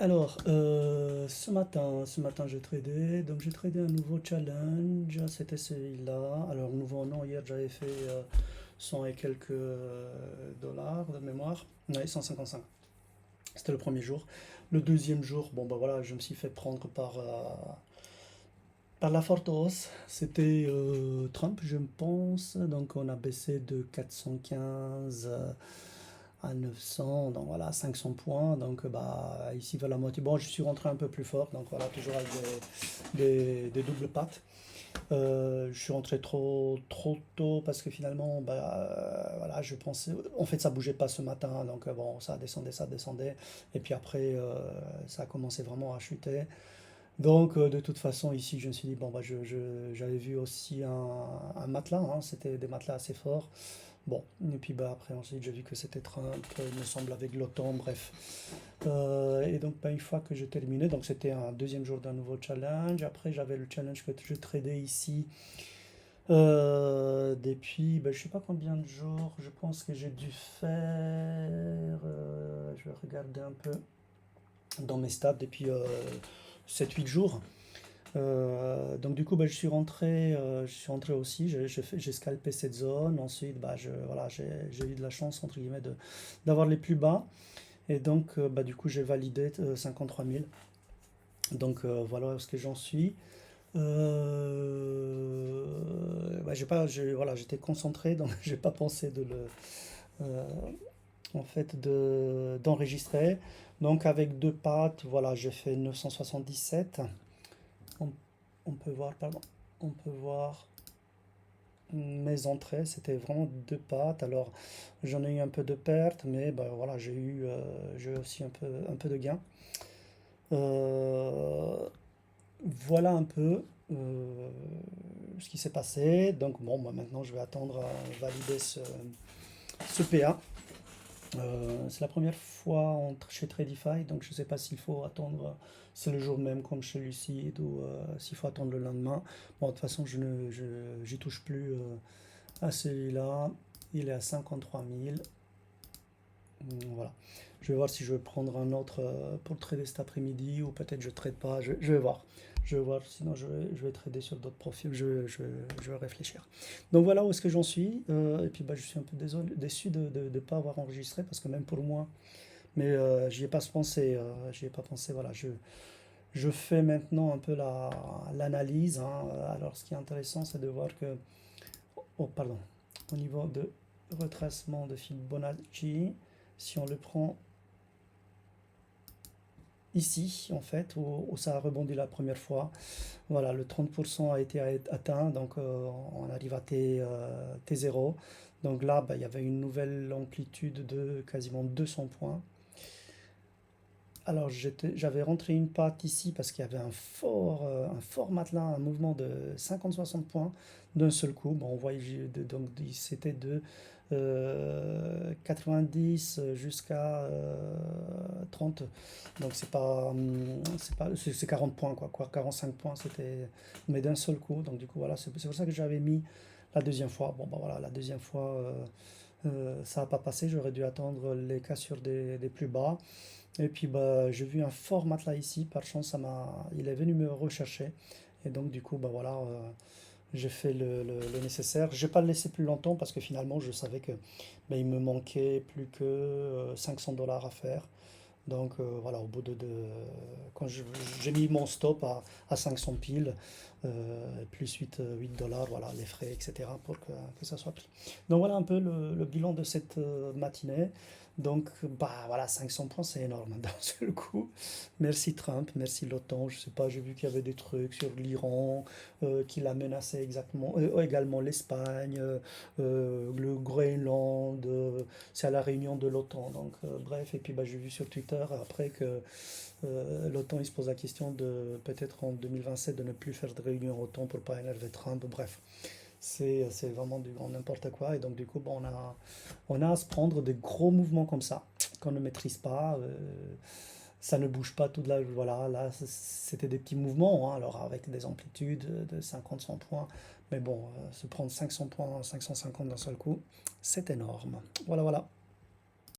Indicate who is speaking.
Speaker 1: Alors, ce matin j'ai tradé, donc j'ai tradé un nouveau challenge, c'était celui-là. Alors, nouveau non, hier j'avais fait 100 et quelques dollars de mémoire, ouais, 155. C'était le premier jour. Le deuxième jour, bon bah voilà, je me suis fait prendre par la forte hausse. C'était Trump, je pense, donc on a baissé de 415 à 900, donc voilà, 500 points, donc bah ici vers la moitié. Bon, je suis rentré un peu plus fort, donc voilà, toujours avec des doubles pattes. Je suis rentré trop tôt parce que finalement, bah, voilà, je pensais, en fait, ça bougeait pas ce matin, donc bon, ça descendait, et puis après, ça a commencé vraiment à chuter. Donc, de toute façon, ici, je me suis dit, bon, bah, j'avais vu aussi un matelas, hein, c'était des matelas assez forts. Bon, et puis bah, après, ensuite, j'ai vu que c'était Trump, il me semble, avec l'OTAN, bref. Et donc, bah, une fois que j'ai terminé, donc c'était un deuxième jour d'un nouveau challenge. Après, j'avais le challenge que je tradais ici depuis, bah, je sais pas combien de jours, je pense que j'ai dû faire, je vais regarder un peu dans mes stats, depuis 7-8 jours. Donc du coup, bah, je suis rentré aussi, j'ai scalpé cette zone. Ensuite, bah, voilà, j'ai eu de la chance, entre guillemets, d'avoir les plus bas. Et donc, bah, du coup, j'ai validé 53 000. Donc voilà où est-ce que j'en suis. Bah, voilà, j'étais concentré, donc j'ai pas pensé euh, en fait, d'enregistrer. Donc avec deux pattes, voilà, j'ai fait 977. On, on peut voir, pardon, on peut voir mes entrées, c'était vraiment deux pattes. Alors j'en ai eu un peu de perte, mais bah, voilà, j'ai eu aussi un peu de gain. Euh, voilà un peu ce qui s'est passé. Donc bon, moi maintenant je vais attendre à valider ce PA. C'est la première fois chez Tradify, donc je ne sais pas s'il faut attendre, c'est le jour même comme chez Lucide ou s'il faut attendre le lendemain. Bon, de toute façon, j'y touche plus à celui-là. Il est à 53 000. Voilà. Je vais voir si je vais prendre un autre pour trader cet après-midi ou peut-être je ne trade pas. Je vais voir. Je vais voir, sinon je vais trader sur d'autres profils. Je vais réfléchir. Donc voilà où est-ce que j'en suis. Et puis bah, je suis un peu déçu de ne pas avoir enregistré parce que même pour moi, mais j'y ai pas pensé. J'y ai pas pensé. Voilà, je fais maintenant un peu l'analyse, hein. Alors ce qui est intéressant, c'est de voir que, oh pardon, au niveau de retracement de Fibonacci, si on le prend ici, en fait, où ça a rebondi la première fois. Voilà, le 30% a été atteint, donc on arrive à T0. Donc là, bah, il y avait une nouvelle amplitude de quasiment 200 points. Alors j'avais rentré une patte ici parce qu'il y avait un fort matelas, un mouvement de 50-60 points d'un seul coup. Bon, on voit, donc c'était de 90 jusqu'à 30. Donc c'est 40 points, quoi, 45 points, c'était, mais d'un seul coup. Donc du coup, voilà, c'est pour ça que j'avais mis la deuxième fois. Bon, bah voilà, la deuxième fois, ça n'a pas passé. J'aurais dû attendre les cassures des plus bas. Et puis bah, j'ai vu un fort matelas ici, par chance il est venu me rechercher. Et donc du coup, bah voilà, j'ai fait le nécessaire. Je vais pas le laisser plus longtemps parce que finalement je savais que bah, il me manquait plus que 500 dollars à faire. Donc voilà, au bout quand j'ai mis mon stop à 500 piles, plus 8 dollars, voilà, les frais, etc., pour que ça soit pris. Donc voilà un peu le bilan de cette matinée. Donc bah voilà, 500 points, c'est énorme d'un seul coup. Merci Trump, merci l'OTAN. Je sais pas, j'ai vu qu'il y avait des trucs sur l'Iran qui l'a menacé également l'Espagne, le Groenland. C'est à la réunion de l'OTAN. Donc, bref, et puis bah, j'ai vu sur Twitter après que l'OTAN il se pose la question de peut-être en 2027 de ne plus faire de réunion OTAN pour pas énerver Trump. Bref, c'est vraiment du grand n'importe quoi. Et donc, du coup, bon, on a à se prendre des gros mouvements comme ça qu'on ne maîtrise pas. Ça ne bouge pas toute la. Voilà, là, c'était des petits mouvements, hein, alors avec des amplitudes de 50-100 points. Mais bon, se prendre 500 points, 550 d'un seul coup, c'est énorme. Voilà, voilà.